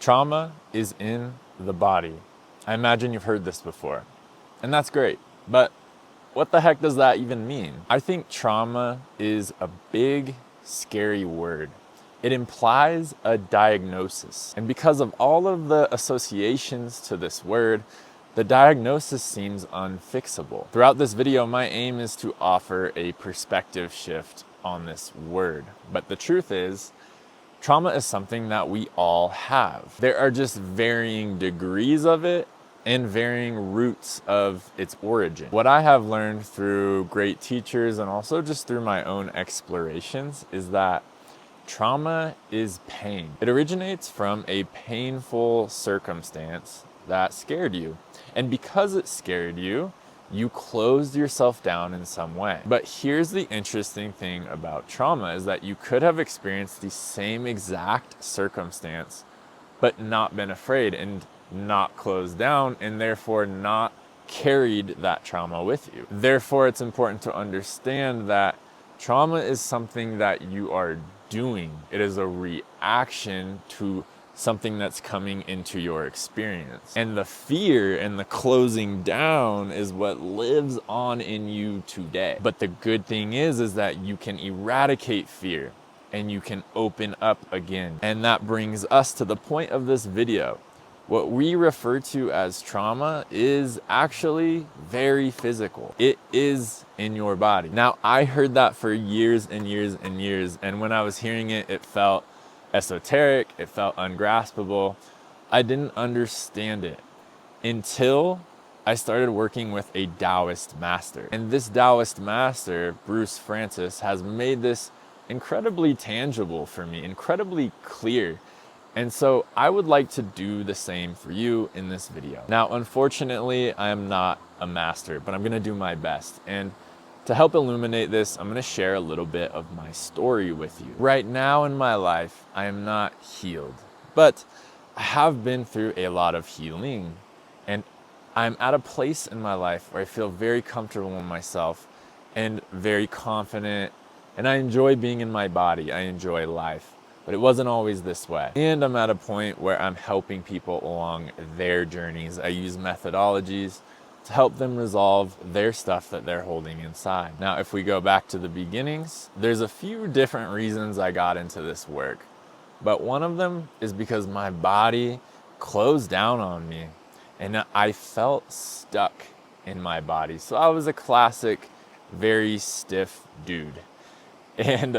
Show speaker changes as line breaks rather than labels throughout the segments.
Trauma is in the body. I imagine you've heard this before, and that's great. But what the heck does that even mean? I think trauma is a big, scary word. It implies a diagnosis. And because of all of the associations to this word, the diagnosis seems unfixable. Throughout this video, my aim is to offer a perspective shift on this word. But the truth is, trauma is something that we all have. There are just varying degrees of it and varying roots of its origin. What I have learned through great teachers and also just through my own explorations is that trauma is pain. It originates from a painful circumstance that scared you. And because it scared you, you closed yourself down in some way. But here's the interesting thing about trauma is that you could have experienced the same exact circumstance, but not been afraid and not closed down, and therefore not carried that trauma with you. Therefore, it's important to understand that trauma is something that you are doing. It is a reaction to something that's coming into your experience. And the fear and the closing down is what lives on in you today. But the good thing is that you can eradicate fear and you can open up again. And that brings us to the point of this video. What we refer to as trauma is actually very physical. It is in your body. Now, I heard that for years and years and years. And when I was hearing it, it felt esoteric, it felt ungraspable. I didn't understand it until I started working with a Taoist master. And this Taoist master, Bruce Francis, has made this incredibly tangible for me, incredibly clear. And so I would like to do the same for you in this video. Now, unfortunately, I am not a master, but I'm gonna do my best. And to help illuminate this, I'm gonna share a little bit of my story with you. Right now in my life, I am not healed, but I have been through a lot of healing. And I'm at a place in my life where I feel very comfortable in myself and very confident. And I enjoy being in my body, I enjoy life. But it wasn't always this way. And I'm at a point where I'm helping people along their journeys. I use methodologies to help them resolve their stuff that they're holding inside. Now, if we go back to the beginnings, there's a few different reasons I got into this work. But one of them is because my body closed down on me and I felt stuck in my body. So I was a classic, very stiff dude. And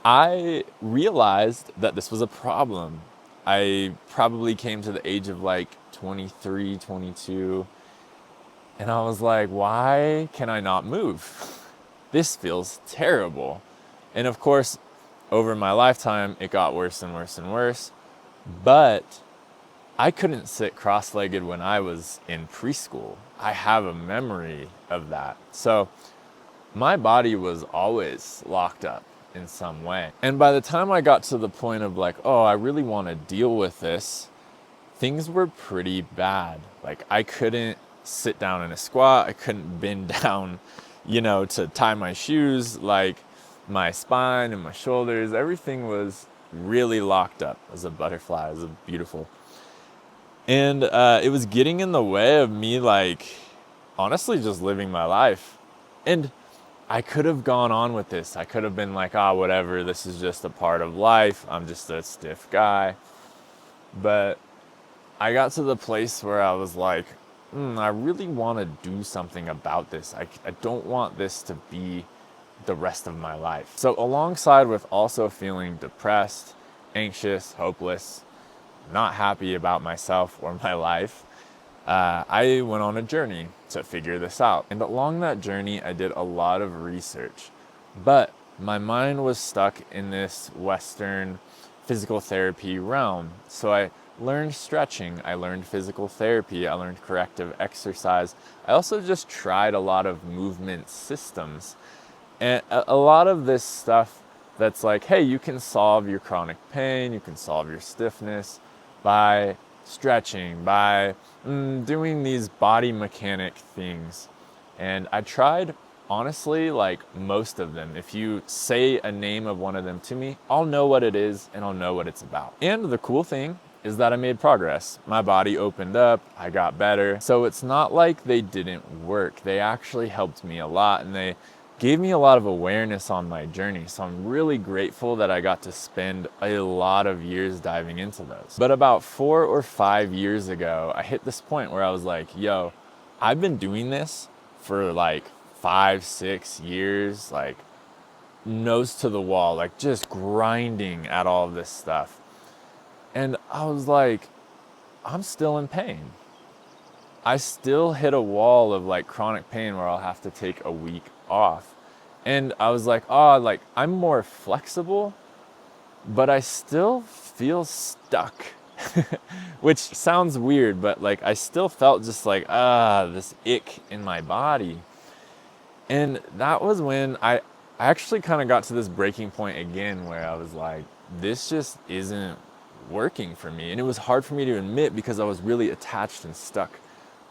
I realized that this was a problem. I probably came to the age of like 23, 22. And I was like, why can I not move? This feels terrible. And of course, over my lifetime, it got worse and worse and worse. But I couldn't sit cross-legged when I was in preschool. I have a memory of that. So my body was always locked up in some way. And by the time I got to the point of like, oh, I really want to deal with this, things were pretty bad. Like I couldn't sit down in a squat. I couldn't bend down, to tie my shoes. Like my spine and my shoulders, everything was really locked up as a butterfly. It was beautiful. And it was getting in the way of me, like, honestly, just living my life. And I could have gone on with this. I could have been like, whatever, this is just a part of life. I'm just a stiff guy. But I got to the place where I was like, I really want to do something about this. I don't want this to be the rest of my life. So alongside with also feeling depressed, anxious, hopeless, not happy about myself or my life, I went on a journey to figure this out. And along that journey, I did a lot of research. But my mind was stuck in this Western physical therapy realm. So I learned stretching, I learned physical therapy, I learned corrective exercise. I also just tried a lot of movement systems. And a lot of this stuff that's like, hey, you can solve your chronic pain, you can solve your stiffness by stretching, by doing these body mechanic things. And I tried, honestly, like most of them. If you say a name of one of them to me, I'll know what it is and I'll know what it's about. And the cool thing is that I made progress. My body opened up, I got better. So it's not like they didn't work. They actually helped me a lot, and they gave me a lot of awareness on my journey. So I'm really grateful that I got to spend a lot of years diving into those. But about 4 or 5 years ago, I hit this point where I was like, yo, I've been doing this for like 5, 6 years, like nose to the wall, like just grinding at all of this stuff. And I was like, I'm still in pain. I still hit a wall of like chronic pain where I'll have to take a week off. And I was like, oh, like I'm more flexible, but I still feel stuck. Which sounds weird, but like I still felt just like, this ick in my body. And that was when I actually kind of got to this breaking point again where I was like, this just isn't working for me. And it was hard for me to admit because I was really attached and stuck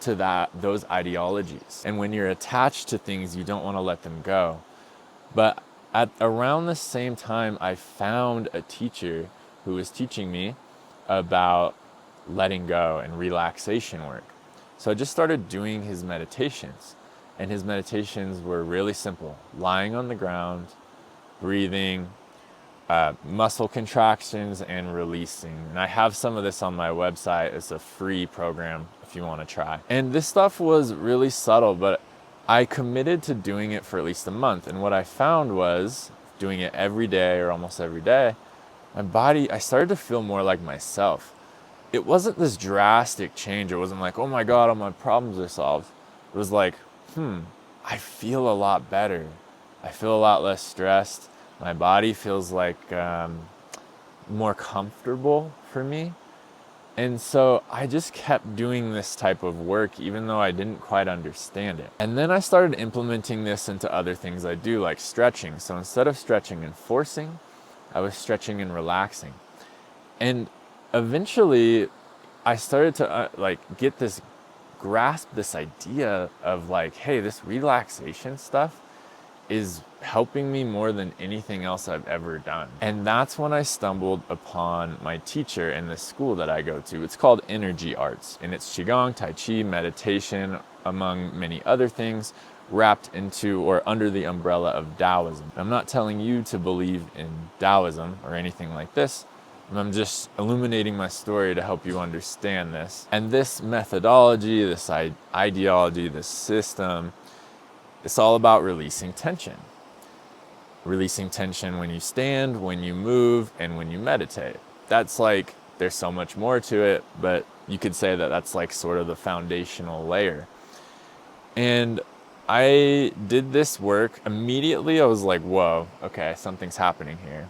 to those ideologies. And when you're attached to things, you don't want to let them go. But at around the same time, I found a teacher who was teaching me about letting go and relaxation work. So I just started doing his meditations. And his meditations were really simple: lying on the ground, breathing, muscle contractions, and releasing. And I have some of this on my website. It's a free program if you want to try. And this stuff was really subtle, but I committed to doing it for at least a month. And what I found was, doing it every day or almost every day, my body, I started to feel more like myself. It wasn't this drastic change. It wasn't like, oh my God, all my problems are solved. It was like, I feel a lot better. I feel a lot less stressed. My body feels like more comfortable for me. And so I just kept doing this type of work even though I didn't quite understand it. And then I started implementing this into other things I do, like stretching. So instead of stretching and forcing, I was stretching and relaxing. And eventually I started to get this grasp, this idea of like, hey, this relaxation stuff is helping me more than anything else I've ever done. And that's when I stumbled upon my teacher in the school that I go to. It's called Energy Arts, and it's Qigong, Tai Chi, meditation, among many other things, wrapped into or under the umbrella of Taoism. I'm not telling you to believe in Taoism or anything like this. I'm just illuminating my story to help you understand this. And this methodology, this ideology, this system, it's all about releasing tension. Releasing tension when you stand, when you move, and when you meditate. That's like, there's so much more to it, but you could say that that's like sort of the foundational layer. And I did this work immediately. I was like, whoa, okay, something's happening here.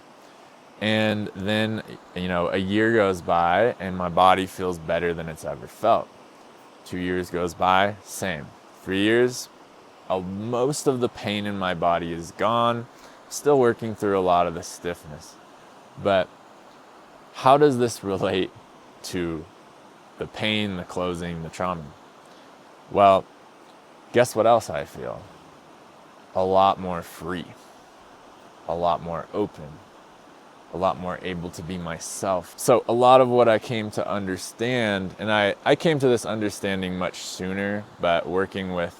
And then, a year goes by and my body feels better than it's ever felt. 2 years goes by, same. 3 years, most of the pain in my body is gone. Still working through a lot of the stiffness. But how does this relate to the pain, the closing, the trauma? Well, guess what else I feel? A lot more free, a lot more open, a lot more able to be myself. So a lot of what I came to understand, and I came to this understanding much sooner, but working with,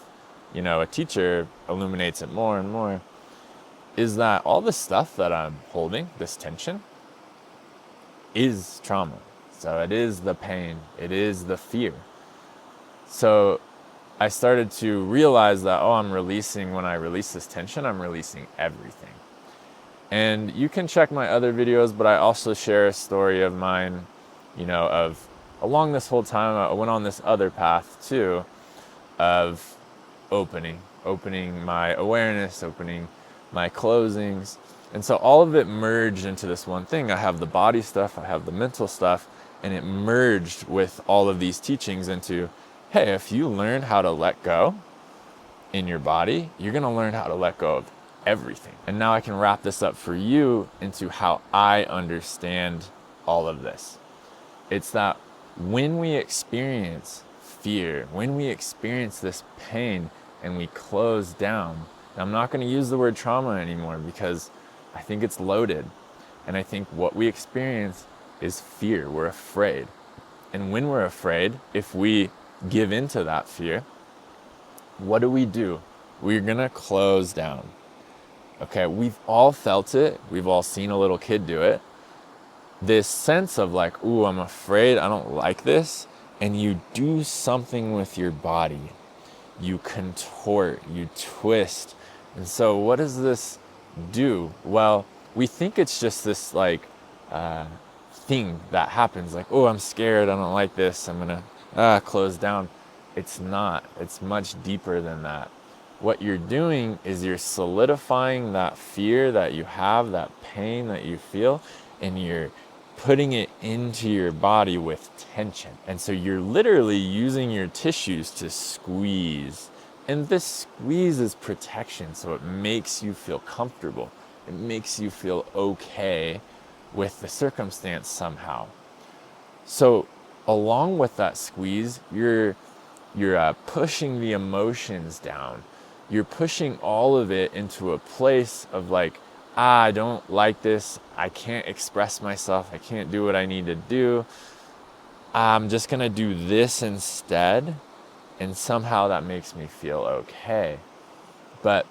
a teacher illuminates it more and more, is that all the stuff that I'm holding, this tension, is trauma. So it is the pain, it is the fear. So I started to realize that, I'm releasing, when I release this tension, I'm releasing everything. And you can check my other videos, but I also share a story of mine, of along this whole time, I went on this other path too, of opening my awareness, opening my closings. And so all of it merged into this one thing. I have the body stuff, I have the mental stuff, and it merged with all of these teachings into, hey, if you learn how to let go in your body, you're going to learn how to let go of everything. And now I can wrap this up for you into how I understand all of this. It's that when we experience fear, when we experience this pain and we close down, and I'm not going to use the word trauma anymore because I think it's loaded. And I think what we experience is fear. We're afraid. And when we're afraid, if we give into that fear, what do? We're gonna close down. Okay, we've all felt it. We've all seen a little kid do it. This sense of like, ooh, I'm afraid, I don't like this. And you do something with your body. You contort, you twist. And so what does this do? Well, we think it's just this like thing that happens, like, oh, I'm scared, I don't like this, I'm gonna close down. It's not. It's much deeper than that. What you're doing is you're solidifying that fear that you have, that pain that you feel, and you're putting it into your body with tension. And so you're literally using your tissues to squeeze. And this squeeze is protection, so it makes you feel comfortable. It makes you feel okay with the circumstance somehow. So along with that squeeze, you're pushing the emotions down. You're pushing all of it into a place of like, I don't like this. I can't express myself. I can't do what I need to do. I'm just going to do this instead. And somehow that makes me feel okay. But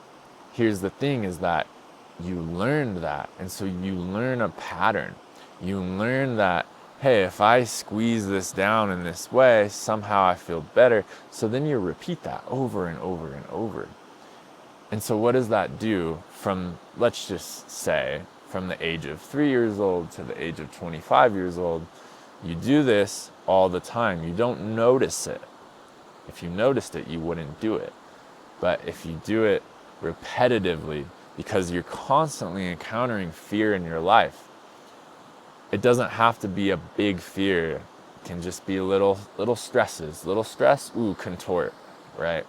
here's the thing is that you learned that. And so you learn a pattern. You learn that, hey, if I squeeze this down in this way, somehow I feel better. So then you repeat that over and over and over. And so what does that do from, let's just say, from the age of 3 years old to the age of 25 years old? You do this all the time. You don't notice it. If you noticed it, you wouldn't do it. But if you do it repetitively, because you're constantly encountering fear in your life, it doesn't have to be a big fear. It can just be little stresses. Little stress, ooh, contort, right?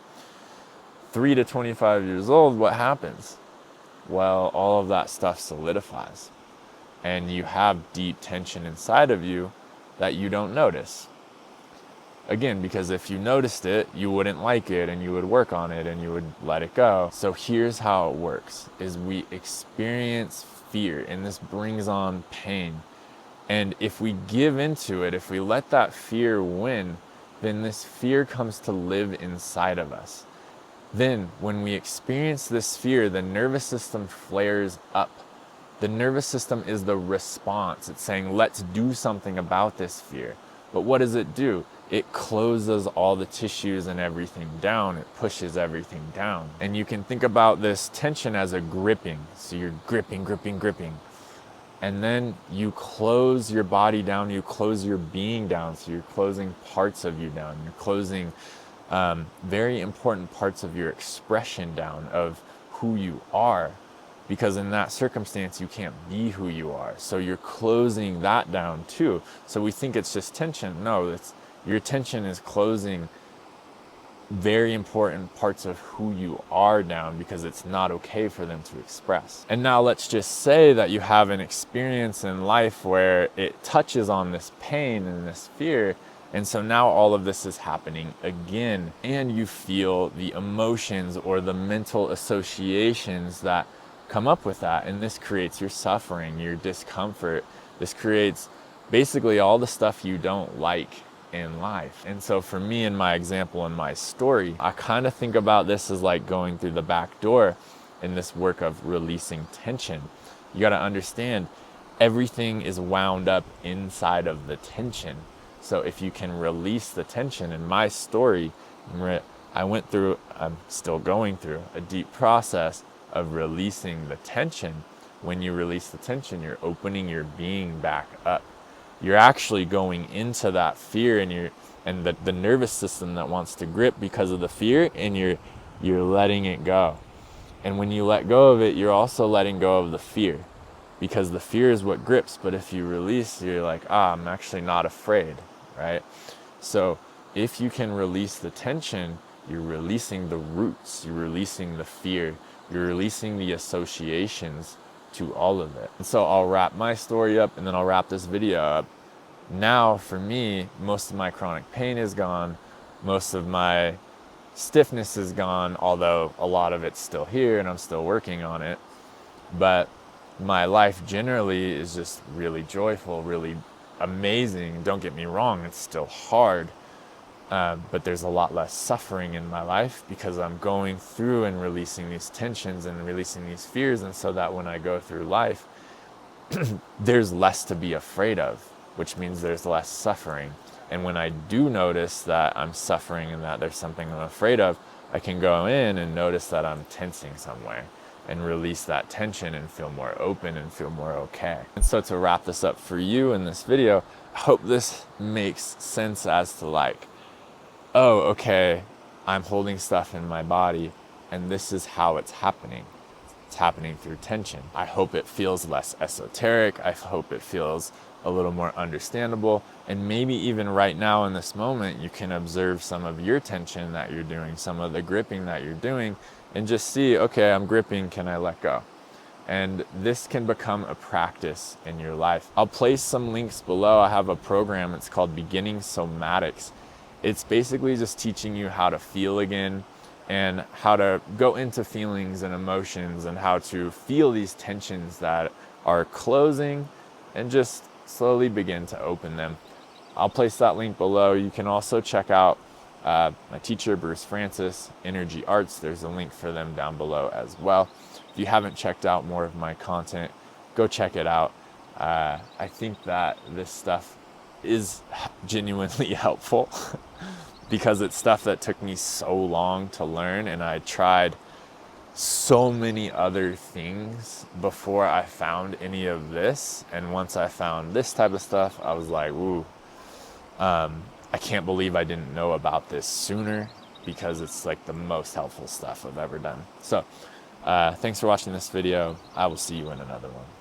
3 to 25 years old, what happens? Well, all of that stuff solidifies. And you have deep tension inside of you that you don't notice. Again, because if you noticed it, you wouldn't like it and you would work on it and you would let it go. So here's how it works, is we experience fear and this brings on pain. And if we give into it, if we let that fear win, then this fear comes to live inside of us. Then when we experience this fear, the nervous system flares up. The nervous system is the response. It's saying, let's do something about this fear. But what does it do? It closes all the tissues and everything down. It pushes everything down. And you can think about this tension as a gripping. So you're gripping. And then you close your body down. You close your being down. So you're closing parts of you down. You're closing very important parts of your expression down of who you are. Because in that circumstance, you can't be who you are. So you're closing that down too. So we think it's just tension. No, your tension is closing very important parts of who you are down because it's not okay for them to express. And now let's just say that you have an experience in life where it touches on this pain and this fear. And so now all of this is happening again. And you feel the emotions or the mental associations that come up with that, and this creates your suffering, your discomfort. This creates basically all the stuff you don't like in life. And so for me, in my example, in my story, I kind of think about this as like going through the back door in this work of releasing tension. You got to understand everything is wound up inside of the tension. So if you can release the tension, in my story, I'm still going through a deep process of releasing the tension. When you release the tension, you're opening your being back up. You're actually going into that fear and the nervous system that wants to grip because of the fear, and you're letting it go. And when you let go of it, you're also letting go of the fear, because the fear is what grips. But if you release, you're like, I'm actually not afraid, right? So if you can release the tension, you're releasing the roots, you're releasing the fear, you're releasing the associations to all of it. And so I'll wrap my story up and then I'll wrap this video up. Now for me, most of my chronic pain is gone. Most of my stiffness is gone, although a lot of it's still here and I'm still working on it. But my life generally is just really joyful, really amazing. Don't get me wrong, it's still hard. But there's a lot less suffering in my life because I'm going through and releasing these tensions and releasing these fears. And so that when I go through life, there's less to be afraid of, which means there's less suffering. And when I do notice that I'm suffering and that there's something I'm afraid of, I can go in and notice that I'm tensing somewhere and release that tension and feel more open and feel more okay. And so to wrap this up for you in this video, I hope this makes sense as to like, oh, okay, I'm holding stuff in my body and this is how it's happening. It's happening through tension. I hope it feels less esoteric. I hope it feels a little more understandable. And maybe even right now in this moment, you can observe some of your tension that you're doing, some of the gripping that you're doing, and just see, okay, I'm gripping, can I let go? And this can become a practice in your life. I'll place some links below. I have a program, it's called Beginning Somatics. It's basically just teaching you how to feel again and how to go into feelings and emotions and how to feel these tensions that are closing and just slowly begin to open them. I'll place that link below. You can also check out my teacher, Bruce Francis, Energy Arts. There's a link for them down below as well. If you haven't checked out more of my content, go check it out. I think that this stuff is genuinely helpful because it's stuff that took me so long to learn, and I tried so many other things before I found any of this. And once I found this type of stuff, I was like, ooh, I can't believe I didn't know about this sooner, because it's like the most helpful stuff I've ever done. So thanks for watching this video. I will see you in another one.